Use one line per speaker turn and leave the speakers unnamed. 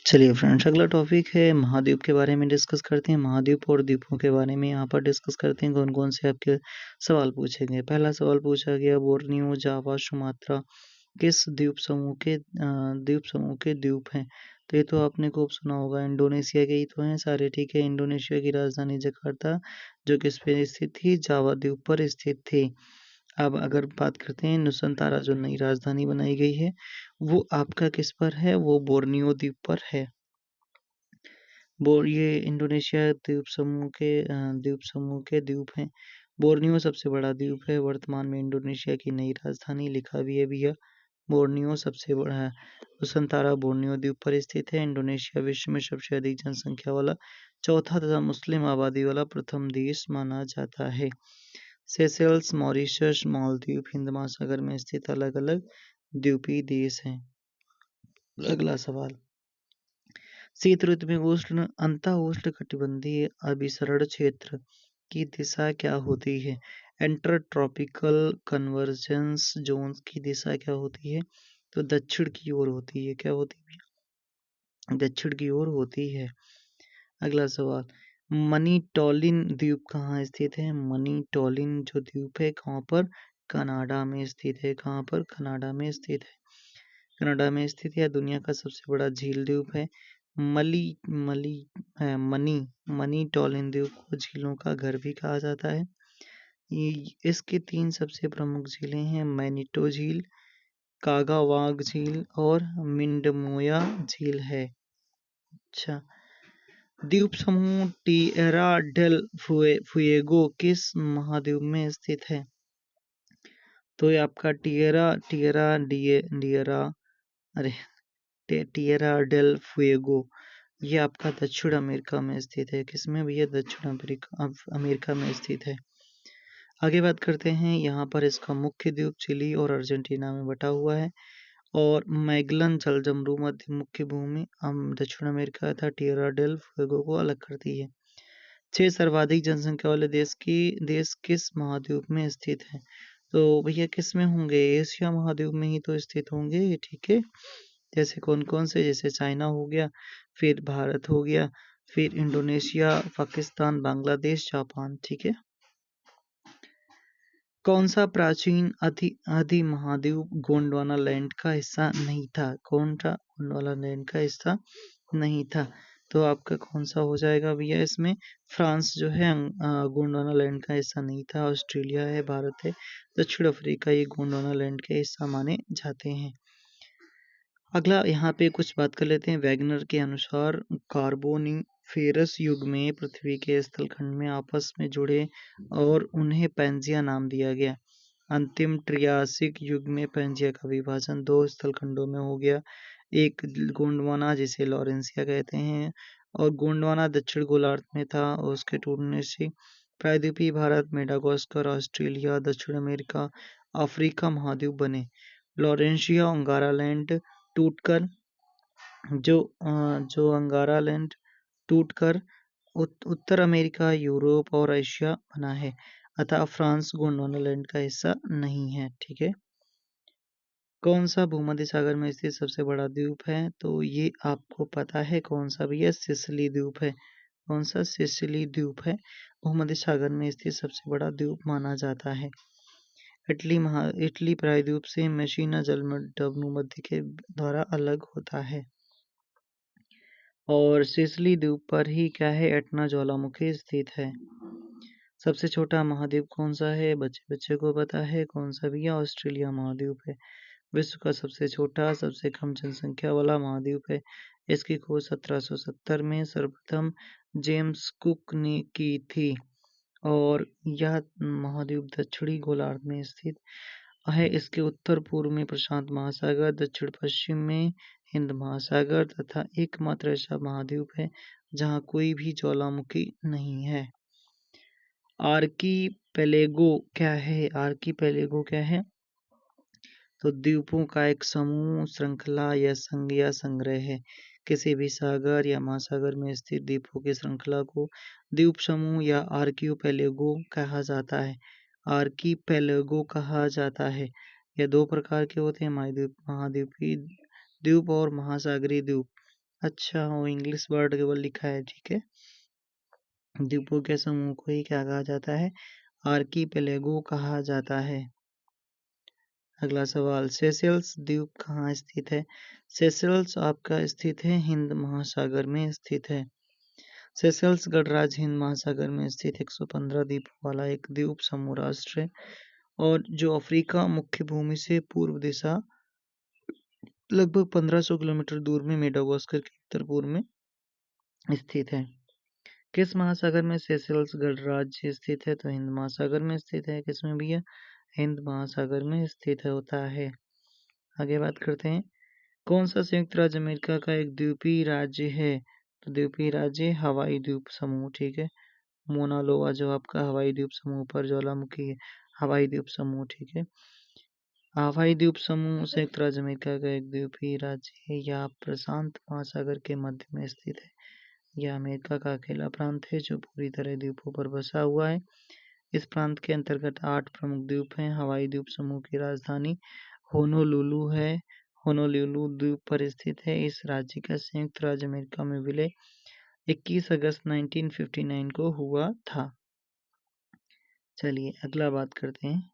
चलिए फ्रेंड्स, अगला टॉपिक है महाद्वीप के बारे में डिस्कस करते हैं। महाद्वीप और द्वीपों के बारे में यहाँ पर डिस्कस करते हैं। कौन कौन से आपके सवाल पूछेंगे। पहला सवाल पूछा गया, बोर्नियो, जावा, सुमात्रा किस द्वीप समूह के द्वीप हैं। तो ये तो आपने खूब सुना होगा, इंडोनेशिया के ही तो हैं सारे। ठीक है, इंडोनेशिया की राजधानी जकार्ता जो किस पे स्थित थी, जावा द्वीप पर स्थित थी। अब अगर बात करते हैं नुसंतारा जो नई राजधानी बनाई गई है, वो आपका किस पर है, वो बोर्नियो द्वीप पर है। ये इंडोनेशिया द्वीप समूह के द्वीप हैं। बोर्नियो सबसे बड़ा द्वीप है। वर्तमान में इंडोनेशिया की नई राजधानी, लिखा भी है भैया, बोर्नियो सबसे बड़ा है। नुसंतारा बोर्नियो द्वीप पर स्थित है। इंडोनेशिया विश्व में सबसे अधिक जनसंख्या वाला चौथा तथा मुस्लिम आबादी वाला प्रथम देश माना जाता है। सेशेल्स, मॉरिशस, मालदीव हिंद महासागर में स्थित अलग अलग द्वीपीय देश हैं। अगला सवाल, शीत ऋतु में अंतः उष्ण कटिबंधीय अभिसरण क्षेत्र की दिशा क्या होती है। एंटर ट्रॉपिकल कन्वर्जेंस जोन की दिशा क्या होती है, तो दक्षिण की ओर होती है। क्या होती है, दक्षिण की ओर होती है। अगला सवाल, मनीटोलिन द्वीप कहाँ स्थित है। मनीटोलिन जो द्वीप है कहाँ पर, कनाडा में स्थित है। कहाँ पर, कनाडा में स्थित है। कनाडा में स्थित है। दुनिया का सबसे बड़ा झील द्वीप है। मनी टोलिन द्वीप को झीलों का घर भी कहा जाता है। इसके 3 सबसे प्रमुख झीलें हैं, मैनिटो झील, कागावाग झील और मिंडमोया झील है। अच्छा, द्वीप समूह टिएरा डेल फुएगो किस महाद्वीप में स्थित है। तो ये आपका टिएरा डेल फुएगो ये आपका दक्षिण अमेरिका में स्थित है। किसमें भैया, दक्षिण अमेरिका में स्थित है। आगे बात करते हैं, यहाँ पर इसका मुख्य द्वीप चिली और अर्जेंटीना में बटा हुआ है। और मैगलन जलजमरू मध्य मुख्य भूमि दक्षिण अमेरिका तथा टिएरा डेल फुएगो को अलग करती है। 6 सर्वाधिक जनसंख्या वाले देश किस महाद्वीप में स्थित है। तो भैया किस में होंगे, एशिया महाद्वीप में ही तो स्थित होंगे। ठीक है, जैसे कौन कौन से, जैसे चाइना हो गया, फिर भारत हो गया, फिर इंडोनेशिया, पाकिस्तान, बांग्लादेश, जापान। ठीक है, कौन सा प्राचीन आदि महाद्वीप गोंडवाना लैंड का हिस्सा नहीं था। कौन सा गोंडवाना लैंड का हिस्सा नहीं था, तो आपका कौन सा हो जाएगा भैया इसमें, फ्रांस जो है गोंडवाना लैंड का हिस्सा नहीं था। ऑस्ट्रेलिया है, भारत है, दक्षिण अफ्रीका ये गोंडवाना लैंड के हिस्सा माने जाते हैं। अगला यहाँ पे कुछ बात कर लेते हैं। वैगनर के अनुसार कार्बोनिफेरस युग में पृथ्वी के स्थलखंड में आपस में जुड़े और उन्हें पैंजिया नाम दिया गया। अंतिम ट्रियासिक युग में पैंजिया का विभाजन 2 स्थलखंडों में हो गया, एक गोंडवाना जिसे लॉरेंसिया कहते हैं, और गोंडवाना दक्षिण गोलार्ध में था और उसके टूटने से प्रायद्वीपीय भारत, मेडागास्कर, ऑस्ट्रेलिया, दक्षिण अमेरिका, अफ्रीका महाद्वीप बने। लॉरेंशिया अंगारालैंड टूटकर जो अंगारालैंड टूटकर उत्तर अमेरिका, यूरोप और एशिया बना है, अतः फ्रांस गोंडवाना लैंड का हिस्सा नहीं है। ठीक है, कौन सा भूमध्य सागर में स्थित सबसे बड़ा द्वीप है, तो ये आपको पता है कौन सा भैया, सिसिली द्वीप है। कौन सा, सिसिली द्वीप है, भूमध्य सागर में स्थित सबसे बड़ा द्वीप माना जाता है। इटली प्रायद्वीप से मेसिना जलमंडल मध्य के द्वारा अलग होता है। और सिसिली द्वीप पर ही क्या है, एटना ज्वालामुखी स्थित है। सबसे छोटा महाद्वीप कौन सा है, बच्चे बच्चे को पता है कौन सा भैया, ऑस्ट्रेलिया महाद्वीप है। विश्व का सबसे छोटा सबसे कम जनसंख्या वाला महाद्वीप है। इसकी खोज 1770 में सर्वप्रथम जेम्स कुक ने की थी और यह महाद्वीप दक्षिणी गोलार्ध में स्थित है। इसके उत्तर पूर्व में प्रशांत महासागर, दक्षिण पश्चिम में हिंद महासागर तथा एकमात्र ऐसा महाद्वीप है जहाँ कोई भी ज्वालामुखी नहीं है। आर्कीपेलेगो क्या है, आर्कीपेलेगो क्या है, तो द्वीपों का एक समूह, श्रृंखला या संघ या संग्रह है। किसी भी सागर या महासागर में स्थित द्वीपों की श्रृंखला को द्वीप समूह या आर्कियोपेलेगो कहा जाता है। आर्कीपेलेगो कहा जाता है। यह 2 प्रकार के होते हैं, महाद्वीपीय द्वीप और महासागरीय द्वीप। अच्छा, वो इंग्लिश वर्ड केवल लिखा है, ठीक है। द्वीपों के समूह को ही क्या कहा जाता है? आर्कीपेलेगो कहा जाता है। अगला सवाल, सेशेल्स द्वीप कहाँ स्थित है? सेशेल्स आपका स्थित है हिंद महासागर में स्थित है। सेशेल्स गणराज्य हिंद महासागर में स्थित 115 द्वीपों वाला एक द्वीप समूह राष्ट्र है और जो अफ्रीका मुख्य भूमि से पूर्व दिशा लगभग 1500 किलोमीटर दूर में मेडागास्कर के उत्तर पूर्व में स्थित है। किस महासागर में सेशेल्स गणराज्य स्थित है? तो हिंद महासागर में स्थित है। किसमें भैया? हिंद महासागर में स्थित होता है। आगे बात करते हैं, कौन सा संयुक्त राज्य अमेरिका का एक द्वीपीय राज्य है? तो द्वीपीय राज्य हवाई द्वीप समूह, ठीक है। मोना लोआ जो आपका हवाई द्वीप समूह पर ज्वालामुखी है, हवाई द्वीप समूह, ठीक है। हवाई द्वीप समूह संयुक्त राज्य अमेरिका का एक द्वीपीय राज्य है। यह प्रशांत महासागर के मध्य में स्थित है। यह अमेरिका का अकेला प्रांत है जो पूरी तरह द्वीपों पर बसा हुआ है। इस प्रांत के अंतर्गत 8 प्रमुख द्वीप हैं। हवाई द्वीप समूह की राजधानी होनोलुलु है। होनोलुलु द्वीप पर स्थित है। इस राज्य का संयुक्त राज्य अमेरिका में विलय 21 अगस्त 1959 को हुआ था। चलिए अगला बात करते हैं,